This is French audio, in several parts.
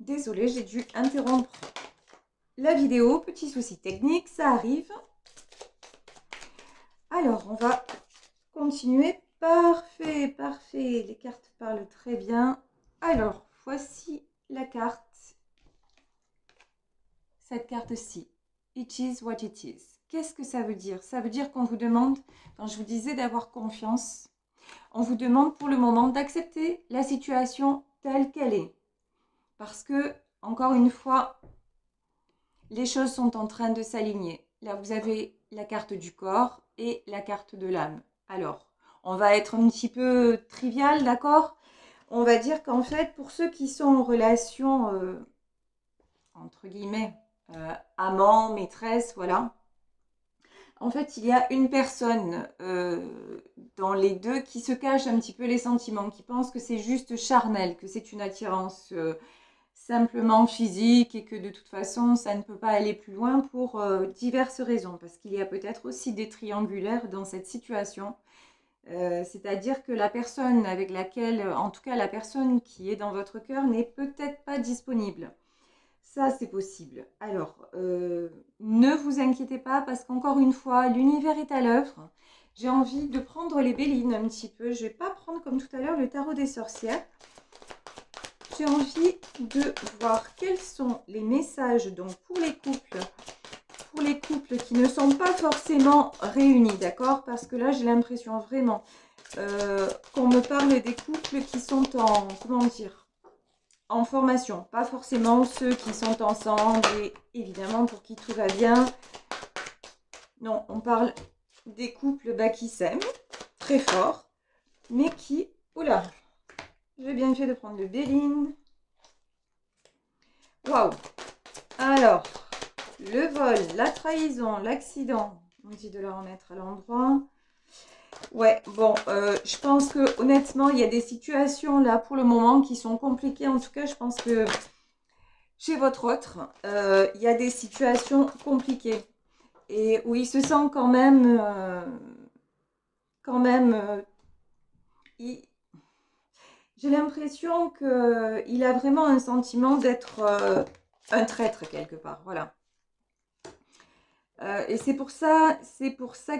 Désolée, j'ai dû interrompre la vidéo. Petit souci technique, ça arrive. Alors, on va continuer. Parfait, parfait. Les cartes parlent très bien. Alors, voici la carte. Cette carte-ci. It is what it is. Qu'est-ce que ça veut dire? Ça veut dire qu'on vous demande, quand je vous disais d'avoir confiance, on vous demande pour le moment d'accepter la situation telle qu'elle est. Parce que, encore une fois, les choses sont en train de s'aligner. Là, vous avez la carte du corps et la carte de l'âme. Alors, on va être un petit peu trivial, d'accord? On va dire qu'en fait, pour ceux qui sont en relation, entre guillemets, amant, maîtresse, voilà. En fait, il y a une personne dans les deux qui se cache un petit peu les sentiments, qui pense que c'est juste charnel, que c'est une attirance simplement physique et que de toute façon, ça ne peut pas aller plus loin pour diverses raisons. Parce qu'il y a peut-être aussi des triangulaires dans cette situation. C'est-à-dire que la personne avec laquelle, en tout cas la personne qui est dans votre cœur, n'est peut-être pas disponible. Ça, c'est possible. Alors, ne vous inquiétez pas parce qu'encore une fois, l'univers est à l'œuvre. J'ai envie de prendre les bélines un petit peu. Je ne vais pas prendre comme tout à l'heure le tarot des sorcières. J'ai envie de voir quels sont les messages donc pour les couples qui ne sont pas forcément réunis, d'accord? Parce que là, j'ai l'impression vraiment qu'on me parle des couples qui sont en, comment dire, en formation, pas forcément ceux qui sont ensemble et évidemment pour qui tout va bien. Non, on parle des couples qui s'aiment très fort, mais qui, oula, j'ai bien fait de prendre le Béline. Waouh! Alors, le vol, la trahison, l'accident, on dit de la remettre à l'endroit. Ouais, bon, je pense que honnêtement, il y a des situations là pour le moment qui sont compliquées. En tout cas, je pense que chez votre autre, il y a des situations compliquées et où il se sent il- j'ai l'impression qu'il a vraiment un sentiment d'être un traître quelque part. Voilà. Et c'est pour ça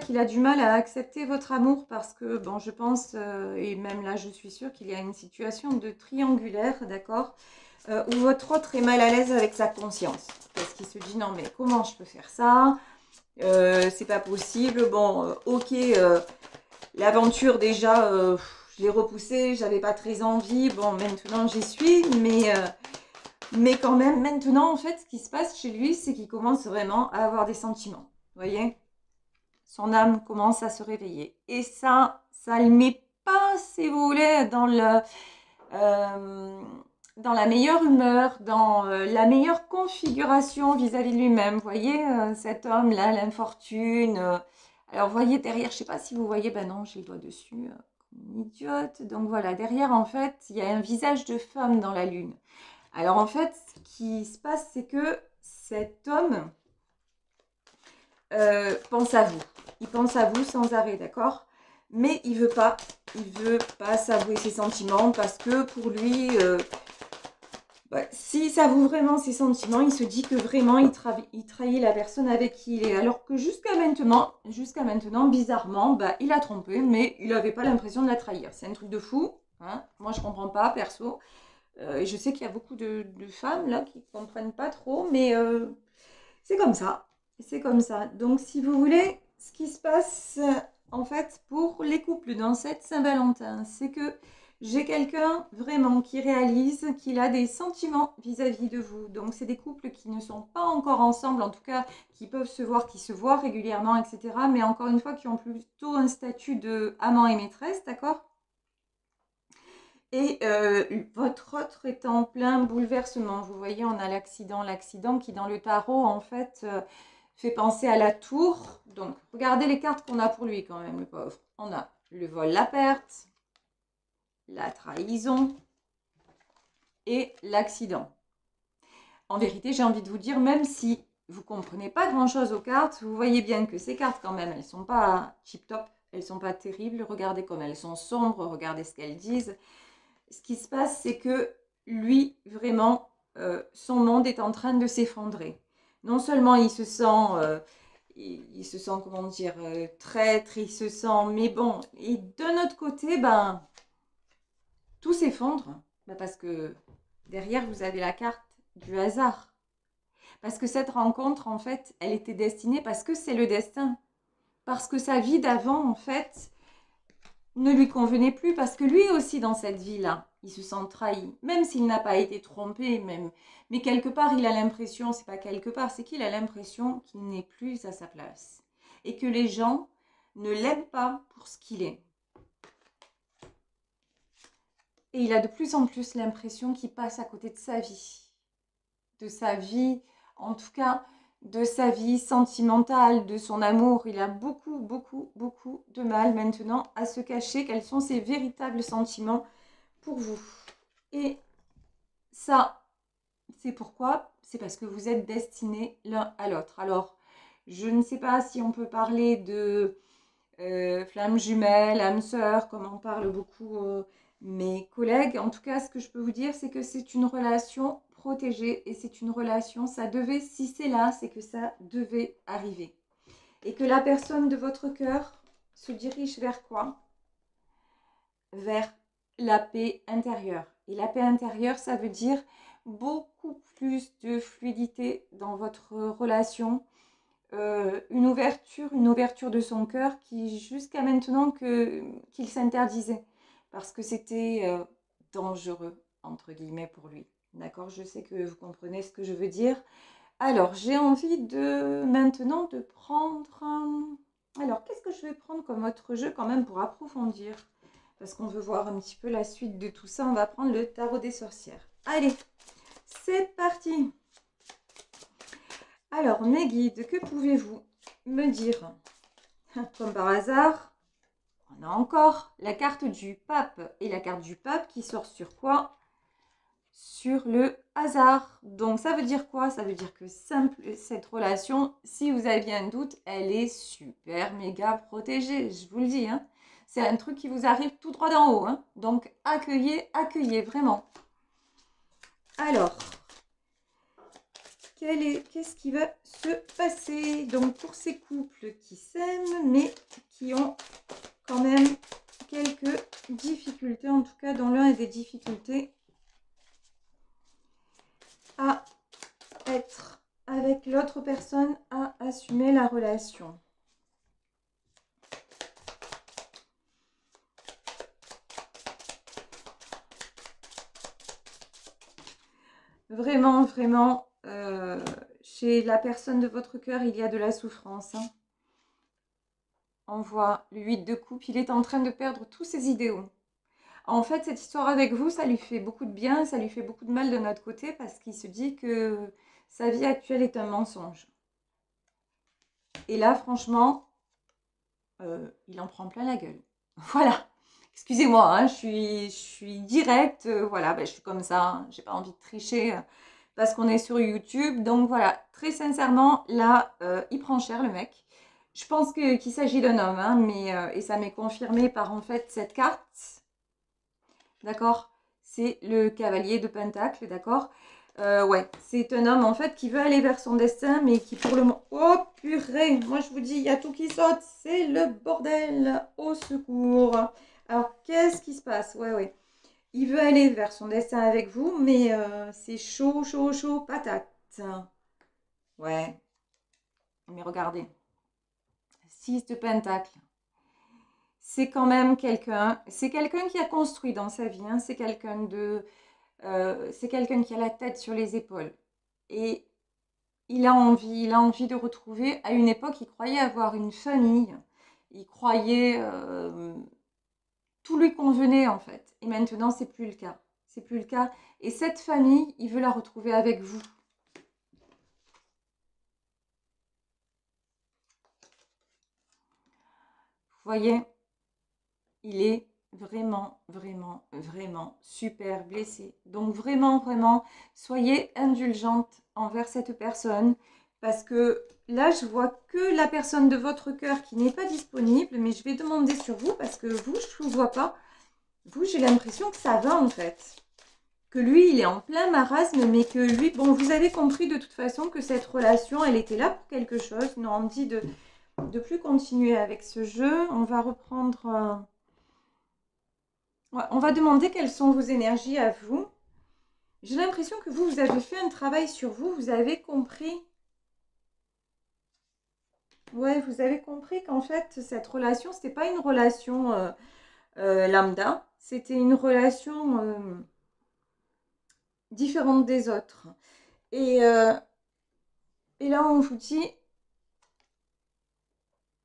qu'il a du mal à accepter votre amour parce que, bon, je pense, et même là, je suis sûre qu'il y a une situation de triangulaire, d'accord, où votre autre est mal à l'aise avec sa conscience. Parce qu'il se dit, non, mais comment je peux faire ça? C'est pas possible. Bon, ok, l'aventure déjà, je l'ai repoussée, j'avais pas très envie. Bon, maintenant j'y suis, mais quand même, maintenant, en fait, ce qui se passe chez lui, c'est qu'il commence vraiment à avoir des sentiments. Vous voyez? Son âme commence à se réveiller. Et ça le met pas, si vous voulez, euh, dans la meilleure humeur, dans la meilleure configuration vis-à-vis de lui-même. Vous voyez, cet homme-là, l'infortune. Alors, vous voyez derrière, je sais pas si vous voyez, ben non, j'ai le doigt dessus, comme une idiote. Donc voilà, derrière, en fait, il y a un visage de femme dans la lune. Alors en fait, ce qui se passe, c'est que cet homme pense à vous. Il pense à vous sans arrêt, d'accord? Mais il veut pas s'avouer ses sentiments parce que pour lui, s'il s'avoue vraiment ses sentiments, il se dit que vraiment il trahit la personne avec qui il est. Alors que jusqu'à maintenant, bizarrement, il a trompé, mais il n'avait pas l'impression de la trahir. C'est un truc de fou. Hein. Moi, je comprends pas, perso. Et je sais qu'il y a beaucoup de femmes là qui ne comprennent pas trop, mais c'est comme ça. C'est comme ça. Donc, si vous voulez, ce qui se passe en fait pour les couples dans cette Saint-Valentin, c'est que j'ai quelqu'un vraiment qui réalise qu'il a des sentiments vis-à-vis de vous. Donc, c'est des couples qui ne sont pas encore ensemble, en tout cas qui peuvent se voir, qui se voient régulièrement, etc. Mais encore une fois, qui ont plutôt un statut de amant et maîtresse, d'accord? Et votre autre est en plein bouleversement. Vous voyez, on a l'accident qui dans le tarot, en fait, fait penser à la tour. Donc, regardez les cartes qu'on a pour lui quand même, le pauvre. On a le vol, la perte, la trahison et l'accident. En vérité, j'ai envie de vous dire, même si vous ne comprenez pas grand-chose aux cartes, vous voyez bien que ces cartes, quand même, elles ne sont pas tip-top, elles ne sont pas terribles. Regardez comme elles sont sombres, regardez ce qu'elles disent. Ce qui se passe, c'est que lui, vraiment, son monde est en train de s'effondrer. Non seulement il se sent, comment dire, traître, il se sent, mais bon, et d'un autre côté, ben, tout s'effondre, ben, parce que derrière, vous avez la carte du hasard. Parce que cette rencontre, en fait, elle était destinée, parce que c'est le destin. Parce que sa vie d'avant, en fait, ne lui convenait plus, parce que lui aussi, dans cette vie-là, il se sent trahi, même s'il n'a pas été trompé, même. Mais quelque part, il a l'impression, c'est pas quelque part, c'est qu'il a l'impression qu'il n'est plus à sa place. Et que les gens ne l'aiment pas pour ce qu'il est. Et il a de plus en plus l'impression qu'il passe à côté de sa vie. De sa vie, en tout cas, de sa vie sentimentale, de son amour. Il a beaucoup, beaucoup, beaucoup de mal maintenant à se cacher quels sont ses véritables sentiments pour vous. Et ça, c'est pourquoi? C'est parce que vous êtes destinés l'un à l'autre. Alors, je ne sais pas si on peut parler de flammes jumelles, âmes sœurs, comme en parlent beaucoup mes collègues. En tout cas, ce que je peux vous dire, c'est que c'est une relation protégée et c'est une relation, ça devait, si c'est là, c'est que ça devait arriver. Et que la personne de votre cœur se dirige vers quoi? Vers la paix intérieure. Et la paix intérieure, ça veut dire beaucoup plus de fluidité dans votre relation, une ouverture de son cœur qui jusqu'à maintenant qu'il s'interdisait parce que c'était dangereux entre guillemets pour lui. D'accord, je sais que vous comprenez ce que je veux dire. Alors, j'ai envie de maintenant de prendre alors, qu'est-ce que je vais prendre comme autre jeu quand même pour approfondir? Parce qu'on veut voir un petit peu la suite de tout ça. On va prendre le tarot des sorcières. Allez, c'est parti! Alors, mes guides, que pouvez-vous me dire? Comme par hasard, on a encore la carte du pape. Et la carte du pape qui sort sur quoi? Sur le hasard. Donc, ça veut dire quoi? Ça veut dire que cette relation, si vous aviez un doute, elle est super méga protégée. Je vous le dis. Hein. C'est un truc qui vous arrive tout droit d'en haut. Hein. Donc, accueillez, accueillez, vraiment. Alors... qu'est-ce qui va se passer donc pour ces couples qui s'aiment mais qui ont quand même quelques difficultés, en tout cas dont l'un a des difficultés à être avec l'autre personne, à assumer la relation. Vraiment, vraiment, chez la personne de votre cœur, il y a de la souffrance. Hein. On voit le 8 de coupe, il est en train de perdre tous ses idéaux. En fait, cette histoire avec vous, ça lui fait beaucoup de bien, ça lui fait beaucoup de mal de notre côté parce qu'il se dit que sa vie actuelle est un mensonge. Et là, franchement, il en prend plein la gueule. Voilà. Excusez-moi, hein, je suis directe, voilà, ben, je suis comme ça, hein, j'ai pas envie de tricher parce qu'on est sur YouTube. Donc voilà, très sincèrement, là, il prend cher le mec. Je pense qu'il s'agit d'un homme, hein, mais, et ça m'est confirmé par en fait cette carte. D'accord? C'est le cavalier de Pentacle, d'accord? Ouais, c'est un homme en fait qui veut aller vers son destin, mais qui pour le moment... Oh purée, moi je vous dis, il y a tout qui saute, c'est le bordel, au secours. Alors, qu'est-ce qui se passe? Ouais, ouais. Il veut aller vers son destin avec vous, mais c'est chaud, chaud, chaud, patate. Ouais, mais regardez. 6 de Pentacle. C'est quand même quelqu'un, c'est quelqu'un qui a construit dans sa vie, hein, c'est quelqu'un qui a la tête sur les épaules. Et il a envie de retrouver, à une époque, il croyait avoir une famille, il croyait, tout lui convenait en fait. Et maintenant, c'est plus le cas. C'est plus le cas. Et cette famille, il veut la retrouver avec vous. Vous voyez, il est vraiment, vraiment, vraiment super blessé. Donc vraiment, vraiment, soyez indulgente envers cette personne parce que là, je vois que la personne de votre cœur qui n'est pas disponible, mais je vais demander sur vous parce que vous, je ne vous vois pas. Vous, j'ai l'impression que ça va en fait. que lui, il est en plein marasme, mais que lui, bon, vous avez compris de toute façon que cette relation, elle était là pour quelque chose. Non, on me dit de plus continuer avec ce jeu. On va reprendre... ouais, on va demander quelles sont vos énergies à vous. J'ai l'impression que vous avez fait un travail sur vous. Vous avez compris. Ouais, vous avez compris qu'en fait, cette relation, c'était pas une relation lambda. C'était une relation différente des autres. Et, euh, et là, on vous dit,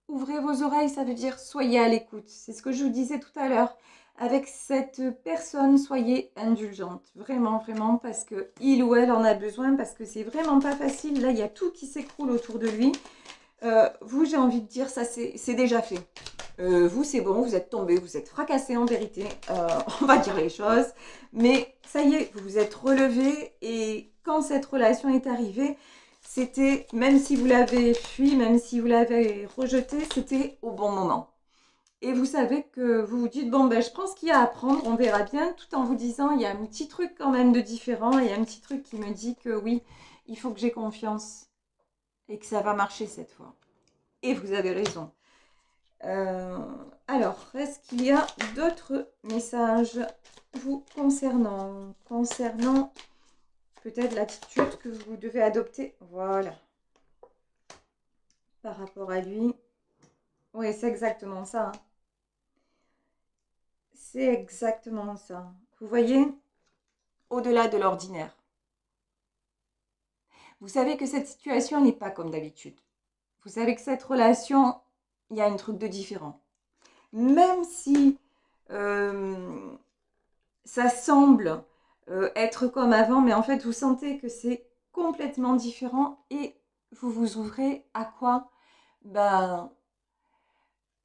ouvrez vos oreilles, ça veut dire soyez à l'écoute. C'est ce que je vous disais tout à l'heure. Avec cette personne, soyez indulgente. Vraiment, vraiment, parce que il ou elle en a besoin, parce que c'est vraiment pas facile. Là, il y a tout qui s'écroule autour de lui. Vous, j'ai envie de dire, ça c'est déjà fait. Vous, c'est bon, vous êtes tombé, vous êtes fracassé en vérité. On va dire les choses. Mais ça y est, vous vous êtes relevé. Et quand cette relation est arrivée, c'était, même si vous l'avez fui, même si vous l'avez rejeté, c'était au bon moment. Et vous savez que vous vous dites, bon, ben, je prends ce qu'il y a à apprendre, on verra bien, tout en vous disant, il y a un petit truc quand même de différent, il y a un petit truc qui me dit que oui, il faut que j'ai confiance et que ça va marcher cette fois. Et vous avez raison. Alors, est-ce qu'il y a d'autres messages vous concernant peut-être l'attitude que vous devez adopter? Voilà. Par rapport à lui. Oui, c'est exactement ça. C'est exactement ça. Vous voyez, au-delà de l'ordinaire. Vous savez que cette situation n'est pas comme d'habitude. Vous savez que cette relation, il y a un truc de différent. Même si ça semble être comme avant, mais en fait, vous sentez que c'est complètement différent et vous vous ouvrez à quoi? Ben,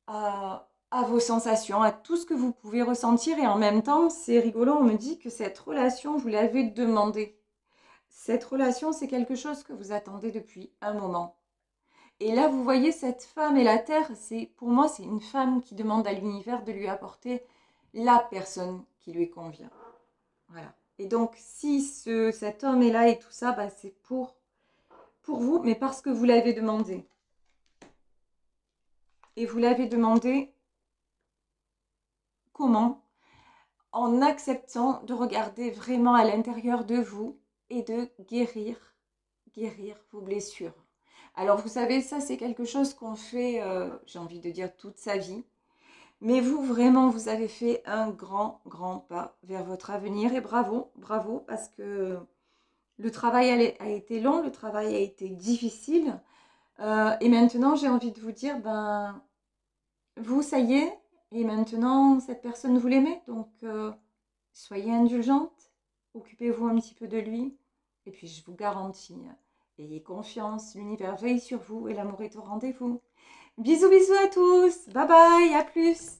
à vos sensations, à tout ce que vous pouvez ressentir. Et en même temps, c'est rigolo, on me dit que cette relation, vous l'avez demandée. Cette relation, c'est quelque chose que vous attendez depuis un moment. Et là, vous voyez cette femme et la terre, pour moi, c'est une femme qui demande à l'univers de lui apporter la personne qui lui convient. Voilà. Et donc, si cet homme est là et tout ça, bah, c'est pour vous, mais parce que vous l'avez demandé. Et vous l'avez demandé comment? En acceptant de regarder vraiment à l'intérieur de vous et de guérir vos blessures. Alors, vous savez, ça, c'est quelque chose qu'on fait, j'ai envie de dire, toute sa vie. Mais vous, vraiment, vous avez fait un grand, grand pas vers votre avenir. Et bravo, bravo, parce que le travail a été long, le travail a été difficile. Et maintenant, j'ai envie de vous dire, ben, vous, ça y est. Et maintenant, cette personne, vous l'aimez. Donc, soyez indulgente. Occupez-vous un petit peu de lui. Et puis, je vous garantis, ayez confiance. L'univers veille sur vous et l'amour est au rendez-vous. Bisous, bisous à tous. Bye bye, à plus.